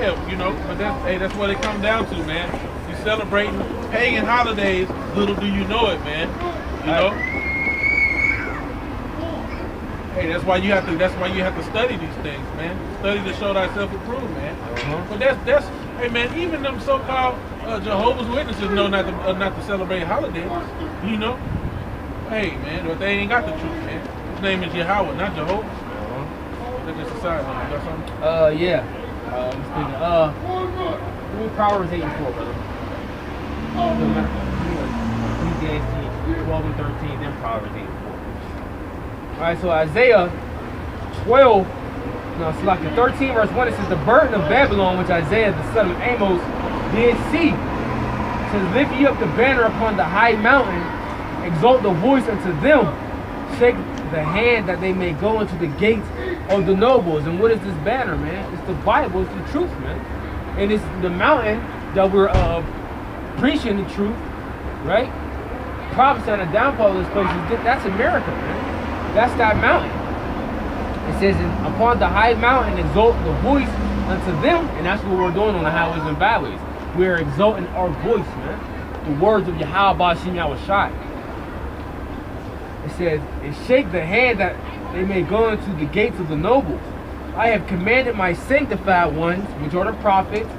Yeah, you know, but that's what it comes down to, man. You celebrating pagan holidays, little do you know it, man. You know? Hey, that's why you have to study these things, man. Study to show thyself approved, man. But that's hey man, even them so-called Jehovah's Witnesses know not to celebrate holidays. You know? Hey man, but they ain't got the truth, man. His name is Yahweh, not Jehovah. That's just a side note. You got something? Yeah. Proverbs 8 and 4, brother. Ecclesiastes 12 and 13, then Proverbs 8 and 4. Alright, so Isaiah 12, no, it's like the 13 verse 1, it says, the burden of Babylon, which Isaiah the son of Amos did see. It says, lift ye up the banner upon the high mountain, exalt the voice unto them, shake the hand that they may go into the gates of the nobles. And what is this banner, man? It's the Bible, it's the truth, man. And it's the mountain that we're preaching the truth, right? Prophesying the downfall of this place, that's America, man. That's that mountain. It says, upon the high mountain, exalt the voice unto them. And that's what we're doing on the highways and byways. We're exalting our voice, man. The words of Yahweh Bashim Yahushai. It says, and shake the hand that they may go into the gates of the nobles. I have commanded my sanctified ones, which are the prophets.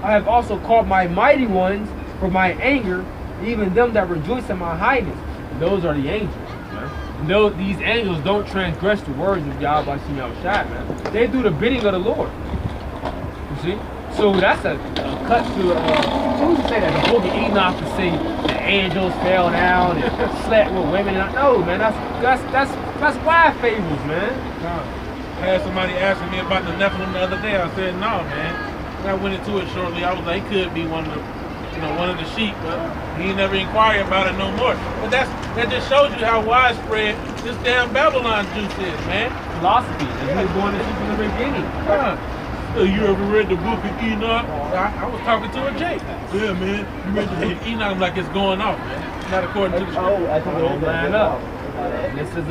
I have also called my mighty ones for my anger, even them that rejoice in my highness. And those are the angels, man. No, these angels don't transgress the words of Yahweh Bashim Yahushai, man. They do the bidding of the Lord. You see? So that's a cut to, who would say that? The book of Enoch to say the angels fell down and slept with women. No, man, that's wild fables, man. I had somebody asking me about the Nephilim the other day. I said, no, man. And I went into it shortly. I was like, he could be one of the sheep, but he never inquired about it no more. But that just shows you how widespread this damn Babylon juice is, man. Philosophy, and we're going to see from the beginning. You ever read the book of Enoch? I was talking to a Jake. Yeah, man. You read the book of Enoch? I'm like, it's going off, man. Not according to the scripture. I think it'll line up. And this is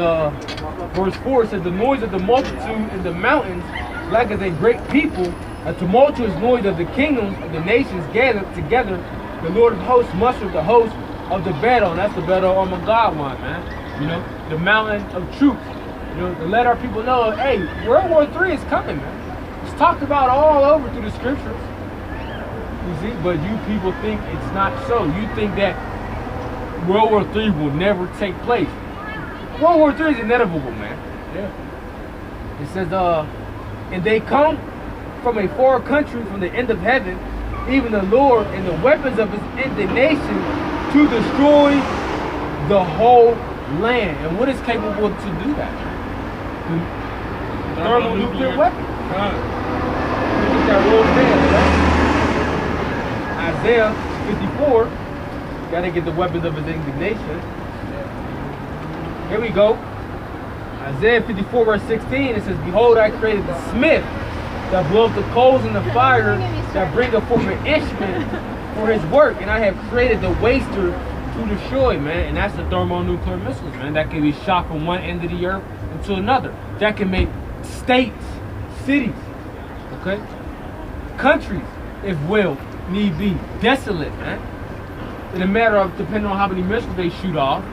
verse 4. It says, the noise of the multitude in the mountains, like as a great people, a tumultuous noise of the kingdoms of the nations gathered together. The Lord of hosts mustered the host of the battle, and that's the battle of Armageddon, man. You know, the mountain of truth. You know, to let our people know, hey, World War III is coming, man. It's talked about all over through the scriptures. You see, but you people think it's not so. You think that World War III will never take place. World War III is inevitable, man. Yeah. It says, and they come from a far country, from the end of heaven, even the Lord and the weapons of his indignation to destroy the whole land. And what is capable to do that? The thermonuclear weapon. Look at that roll down, right? Isaiah 54. Gotta get the weapons of his indignation. Here we go. Isaiah 54 verse 16. It says, behold, I created the smith that blows the coals in the fire, that bringeth forth an instrument for his work. And I have created the waster to destroy, man. And that's the thermonuclear missiles, man. That can be shot from one end of the earth into another. That can make states, cities, okay, countries, if will need be, desolate, man. In a matter of, depending on how many missiles they shoot off.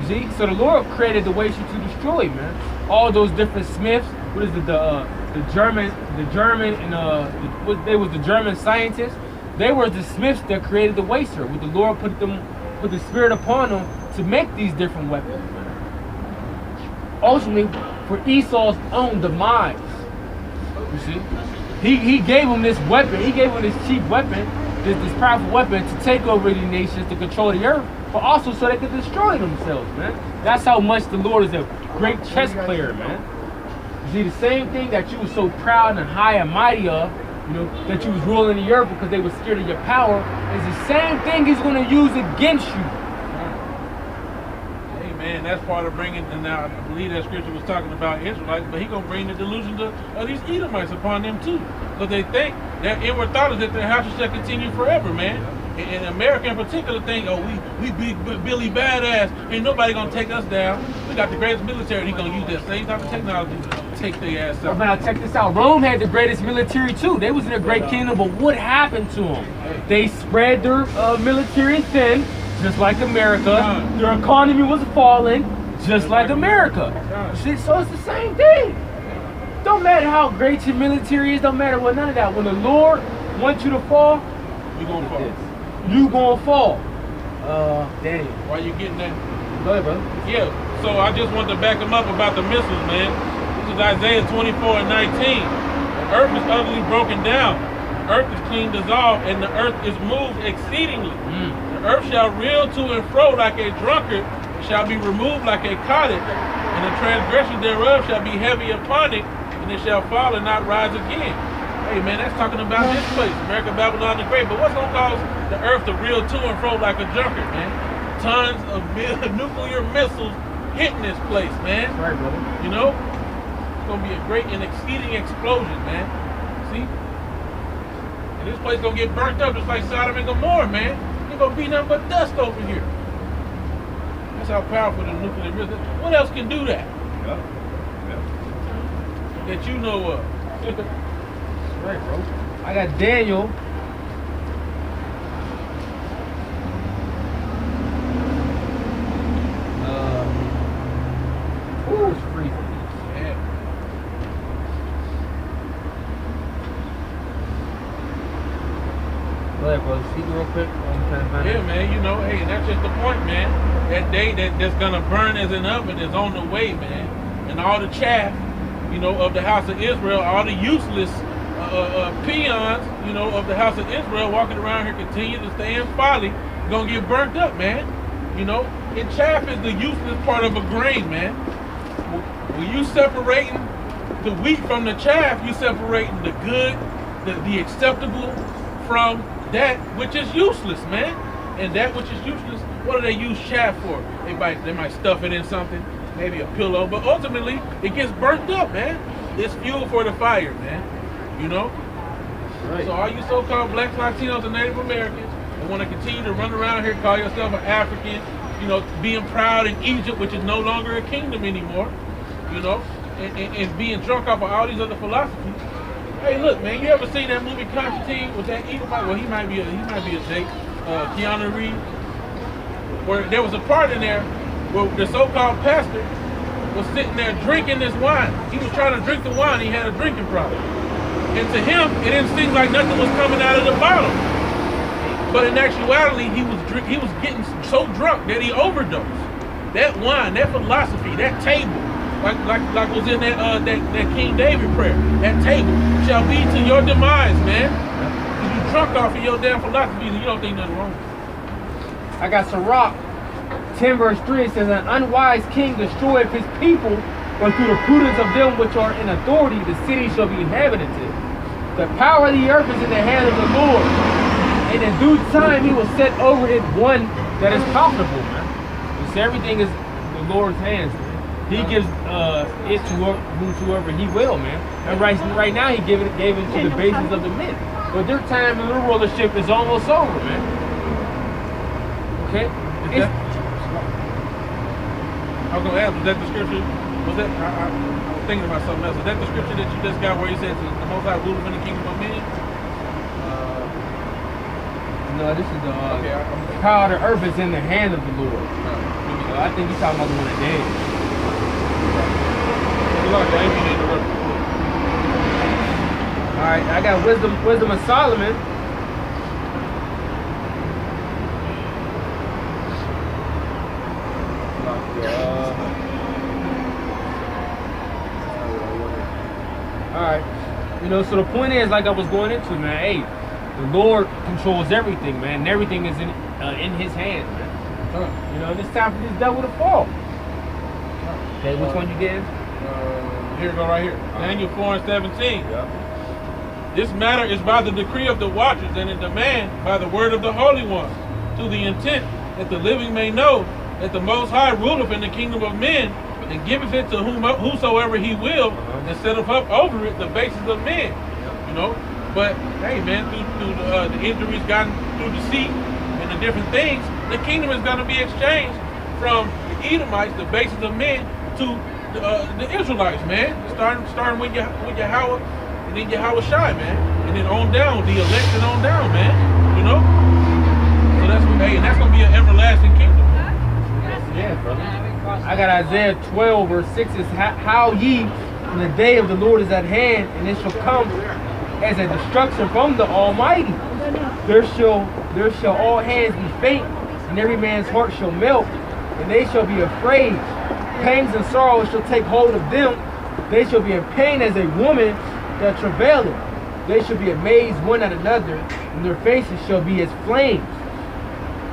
You see? So the Lord created the waster to destroy, man. All those different smiths. What is it? The German and they was the German scientists. They were the smiths that created the waster. With the Lord put the spirit upon them to make these different weapons. Ultimately, for Esau's own demise. You see, he gave him this weapon. He gave him this cheap weapon, this powerful weapon to take over the nations, to control the earth, but also so they could destroy themselves, man. That's how much the Lord is a great chess player, man. You see, the same thing that you were so proud and high and mighty of, you know, that you was ruling the earth because they were scared of your power, is the same thing he's going to use against you. Hey, man, that's part of bringing, and now I believe that scripture was talking about Israelites, but he's going to bring the delusions of these Edomites upon them too. Because they think, their inward thought is that their house shall continue forever, man. And America in particular think, oh, we big Billy badass, ain't nobody gonna take us down. We got the greatest military, he's gonna use that same type of technology to take their ass But out. now check this out. Rome had the greatest military too. They was in a great kingdom, but what happened to them? They spread their military thin, just like America. Their economy was falling, just like America. See, so it's the same thing. Don't matter how great your military is, don't matter what, none of that. When the Lord wants you to fall, You gonna fall. you gonna fall. Daniel. Why you getting that? Go ahead, brother. Yeah, so I just wanted to back them up about the missiles, man. This is Isaiah 24 and 19. The earth is utterly broken down. The earth is clean dissolved, and the earth is moved exceedingly. The earth shall reel to and fro like a drunkard, shall be removed like a cottage, and the transgression thereof shall be heavy upon it, and it shall fall and not rise again. Hey man, that's talking about this place, America, Babylon the Great. But what's gonna cause the earth to reel to and fro like a drunkard, man? Tons of nuclear missiles hitting this place, man. Right, brother. You know? It's gonna be a great and exceeding explosion, man. See? And this place gonna get burnt up just like Sodom and Gomorrah, man. Ain't gonna be nothing but dust over here. That's how powerful the nuclear missile is. What else can do that? That you know of? Right, bro. I got Daniel. It's free. Yeah. Go ahead, bro. Speak real quick. Yeah, man, you know, hey, that's just the point, man. That day that's gonna burn as an oven is on the way, man. And all the chaff, you know, of the house of Israel, all the useless peons, you know, of the house of Israel walking around here continue to stay in folly, gonna get burnt up, man. You know, and chaff is the useless part of a grain, man. When you separating the wheat from the chaff, you separating the good, the acceptable from that which is useless, man. And that which is useless, what do they use chaff for? They might stuff it in something, maybe a pillow, but ultimately it gets burnt up, man. It's fuel for the fire, man. You know? Right. So all you so-called blacks, Latinos, and Native Americans that want to continue to run around here, call yourself an African, you know, being proud in Egypt, which is no longer a kingdom anymore, you know, and being drunk off of all these other philosophies. Hey, look, man, you ever seen that movie Constantine with that Edomite? Well, he might be a Jake, Keanu Reeves, where there was a part in there where the so-called pastor was sitting there drinking this wine. He was trying to drink the wine. He had a drinking problem. And to him, it didn't seem like nothing was coming out of the bottle. But in actuality, he was getting so drunk that he overdosed. That wine, that philosophy, that table, like was in that King David prayer, that table shall be to your demise, man. Because you drunk off of your damn philosophies and you don't think nothing wrong. I got Sirach 10 verse 3. It says, an unwise king destroyeth his people, but through the prudence of them which are in authority, the city shall be inhabited. The power of the earth is in the hand of the Lord, and in due time he will set over it one that is profitable, man. Because everything is the Lord's hands, man. He gives it to whosoever he will, man. And right now he gave it to the basis of the men. But their time in the rulership is almost over, man. Okay? I was gonna ask, was that the scripture? Was that I was thinking about something else? Is that the scripture that you just got where he says the Most High ruleth in the kingdom of men? No, this is the power of the earth is in the hand of the Lord. I think he's talking about the one that did. All right, I got wisdom of Solomon. Alright, you know, so the point is, like I was going into, man, hey, the Lord controls everything, man, and everything is in his hands, man. You know, it's time for this devil to fall. Okay, which one you getting? Here we go, right here. Daniel 4 and 17. This matter is by the decree of the watchers and in demand by the word of the Holy One, to the intent that the living may know that the Most High ruleth in the kingdom of men, and giveth it to whosoever he will, and setteth up over it the basis of men. You know, but hey, man, through the injuries gotten through deceit and the different things, the kingdom is going to be exchanged from the Edomites, the basis of men, to the Israelites, man. Starting with Yahweh, and then Yahweh Shai, man, and then on down, the elect and on down, man. You know. So that's what, hey, and that's gonna be an everlasting kingdom. Yeah, brother. I got Isaiah 12 verse 6 is how ye when the day of the Lord is at hand, and it shall come as a destruction from the Almighty. There shall all hands be faint, and every man's heart shall melt, and they shall be afraid. Pangs and sorrows shall take hold of them. They shall be in pain as a woman that travaileth. They shall be amazed one at another, and their faces shall be as flames.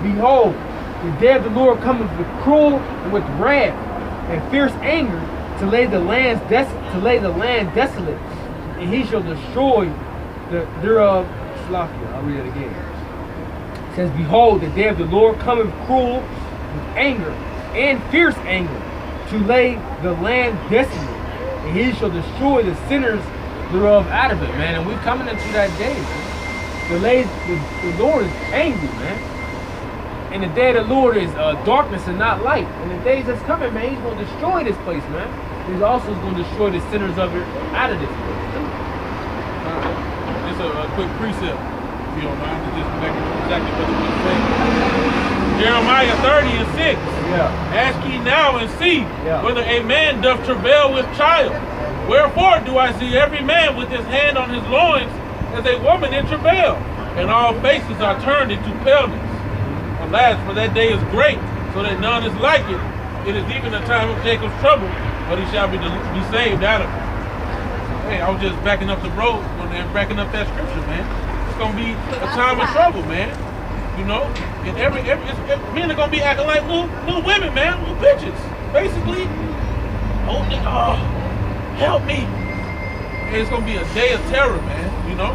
Behold, the day of the Lord cometh with cruel and with wrath and fierce anger to lay the land desolate, and he shall destroy thereof. I'll read it again. It says, behold, the day of the Lord cometh cruel with anger and fierce anger to lay the land desolate, and he shall destroy the sinners thereof out of it, man. And we're coming into that day, man. The Lord is angry, man. And the day of the Lord is darkness and not light. And the days that's coming, man, he's going to destroy this place, man. He's also going to destroy the sinners of it out of this place. Just a quick precept, if you don't mind, to just back exactly what it was saying. Jeremiah 30:6. Yeah. Ask ye now and see whether a man doth travail with child. Wherefore do I see every man with his hand on his loins as a woman in travail, and all faces are turned into paleness. Alas, for that day is great, so that none is like it. It is even the time of Jacob's trouble, but he shall be saved out of it. Hey, I was just backing up the road when they're backing up that scripture, man. It's gonna be a time of trouble, man. You know, and men are gonna be acting like little women, man, little bitches, basically. Oh, help me! And it's gonna be a day of terror, man. You know,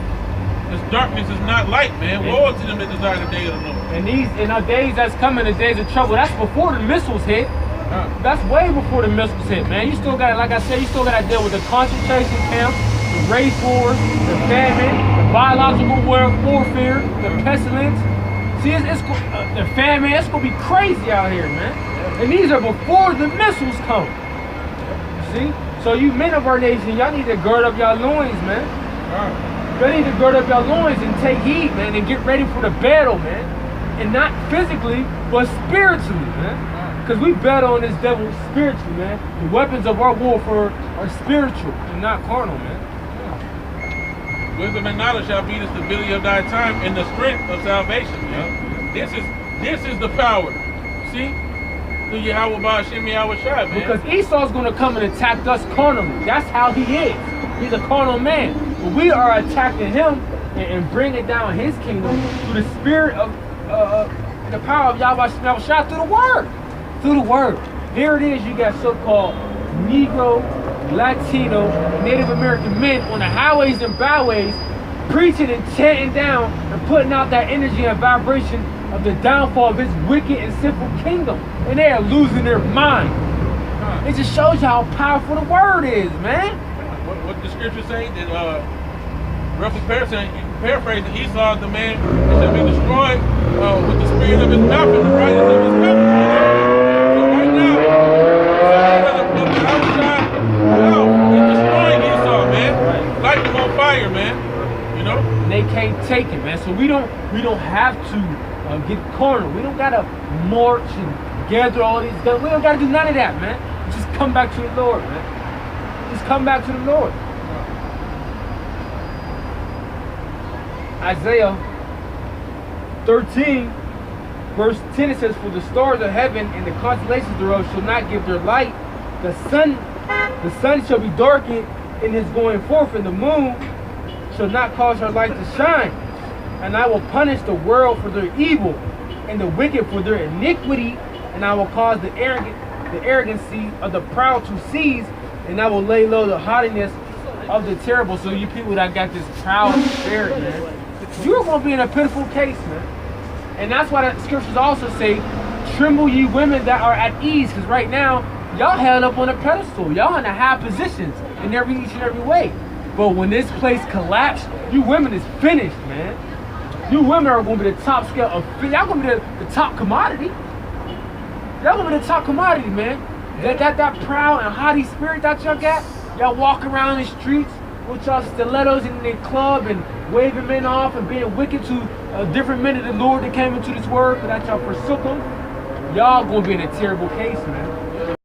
this darkness is not light, man. Woe to them that desire the day of the Lord. And in our days that's coming, the days of trouble, that's before the missiles hit. That's way before the missiles hit, man. You still got, like I said, you still got to deal with the concentration camps, the race wars, the famine, the biological warfare, the pestilence. See, the famine, it's going to be crazy out here, man. And these are before the missiles come. See? So you men of our nation, y'all need to gird up y'all loins, man. Y'all need to gird up y'all loins and take heed, man, and get ready for the battle, man. And not physically, but spiritually, man. Because we battle on this devil spiritually, man. The weapons of our warfare are spiritual and not carnal, man. Wisdom and knowledge shall be the stability of thy time and the strength of salvation, man. This is the power. See? Through Yahweh Ba'Shem Yahweh Shai, man. Because Esau's going to come and attack us carnally. That's how he is. He's a carnal man. But we are attacking him and bringing down his kingdom through the spirit of the power of Yahweh Shai through the word. Through the word. Here it is, you got so-called Negro, Latino, Native American men on the highways and byways preaching and chanting down and putting out that energy and vibration of the downfall of his wicked and sinful kingdom. And they are losing their mind. It just shows you how powerful the word is, man. What the scripture say? That roughly paraphrasing, Esau, the man that shall be destroyed with the spirit of his mouth and the brightness of his countenance. So right now, he's destroying Esau, man. Light him on fire, man. You know? And they can't take it, man. So we don't have to get carnal. We don't gotta march and gather all these guns. We don't gotta do none of that, man. Just come back to the Lord, man. Just come back to the Lord. Isaiah 13, verse 10, it says, for the stars of heaven and the constellations thereof shall not give their light. The sun shall be darkened in his going forth, and the moon shall not cause her light to shine. And I will punish the world for their evil, and the wicked for their iniquity, and I will cause the arrogancy of the proud to cease, and I will lay low the haughtiness of the terrible. So you people that got this proud spirit, man, you're going to be in a pitiful case, man. And that's why the scriptures also say, tremble ye women that are at ease, because right now, y'all held up on a pedestal. Y'all in the high positions in each and every way. But when this place collapsed, you women is finished, man. You women are going to be the top scale of, y'all going to be the top commodity. Y'all going to be the top commodity, man. that proud and haughty spirit that y'all got, y'all walk around the streets with y'all stilettos in the club and waving men off and being wicked to different men of the Lord that came into this world, but that y'all forsook them, y'all gonna be in a terrible case, man.